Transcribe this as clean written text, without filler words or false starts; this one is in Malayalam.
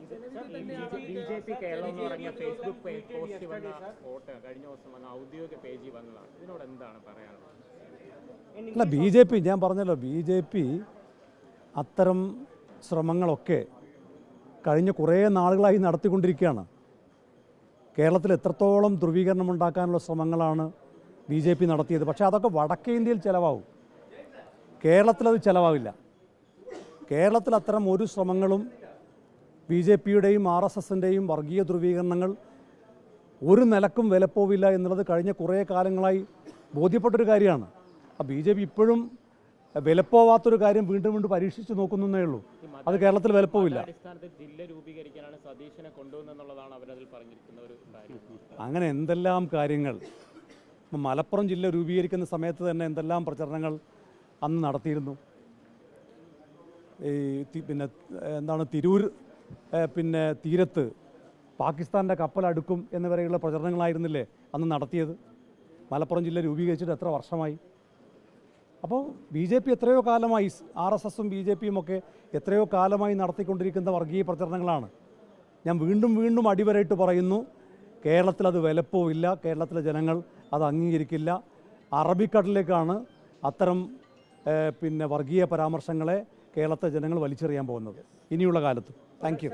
BJP കേരളം എന്ന് പറഞ്ഞ ഫേസ്ബുക്ക് പോസ്റ്റ് വന്ന ഫോട്ടോ കഴിഞ്ഞ ദിവസം വന്ന ഔദ്യോഗിക പേജിൽ വന്നതാണ്. ഇതിനോട് എന്താണ് പറയാനുള്ളത്? അല്ല, BJP ഞാൻ പറഞ്ഞല്ലോ, BJP അത്തരം ശ്രമങ്ങളൊക്കെ കഴിഞ്ഞ കുറേ നാളുകളായി നടത്തിക്കൊണ്ടിരിക്കുകയാണ്. കേരളത്തിൽ എത്രത്തോളം ധ്രുവീകരണം ഉണ്ടാക്കാനുള്ള ശ്രമങ്ങളാണ് BJP നടത്തിയത്. പക്ഷേ അതൊക്കെ വടക്കേ ഇന്ത്യയിൽ ചിലവാകും, കേരളത്തിലത് ചിലവാകില്ല. കേരളത്തിൽ അത്തരം ഒരു ശ്രമങ്ങളും BJPയുടെയും RSSൻ്റെയും വർഗീയ ധ്രുവീകരണങ്ങൾ ഒരു നിലക്കും വിലപ്പോവില്ല എന്നുള്ളത് കഴിഞ്ഞ കുറേ കാലങ്ങളായി ബോധ്യപ്പെട്ടൊരു കാര്യമാണ്. BJP ഇപ്പോഴും വിലപ്പോവാത്തൊരു കാര്യം വീണ്ടും വീണ്ടും പരീക്ഷിച്ച് നോക്കുന്നേ ഉള്ളൂ. അത് കേരളത്തിൽ വിലപ്പോവില്ല. അങ്ങനെ എന്തെല്ലാം കാര്യങ്ങൾ മലപ്പുറം ജില്ല രൂപീകരിക്കുന്ന സമയത്ത് തന്നെ എന്തെല്ലാം പ്രചരണങ്ങൾ അന്ന് നടത്തിയിരുന്നു. പിന്നെ എന്താണ് തിരൂർ തീരത്ത് പാകിസ്ഥാൻ്റെ കപ്പലടുക്കും എന്നിവരെയുള്ള പ്രചരണങ്ങളായിരുന്നില്ലേ അന്ന് നടത്തിയത്? മലപ്പുറം ജില്ല രൂപീകരിച്ചിട്ട് എത്ര വർഷമായി? അപ്പോൾ BJP എത്രയോ കാലമായി, RSSും BJPയും ഒക്കെ എത്രയോ കാലമായി നടത്തിക്കൊണ്ടിരിക്കുന്ന വർഗീയ പ്രചരണങ്ങളാണ്. ഞാൻ വീണ്ടും വീണ്ടും അടിവരയിട്ട് പറയുന്നു, കേരളത്തിൽ അത് വിലപ്പോവില്ല, കേരളത്തിലെ ജനങ്ങൾ അത് അംഗീകരിക്കില്ല. അറബിക്കടലിലേക്കാണ് അത്തരം വർഗീയ പരാമർശങ്ങളെ കേരളത്തെ ജനങ്ങൾ വലിച്ചെറിയാൻ പോകുന്നത് ഇനിയുള്ള കാലത്ത്. Thank you.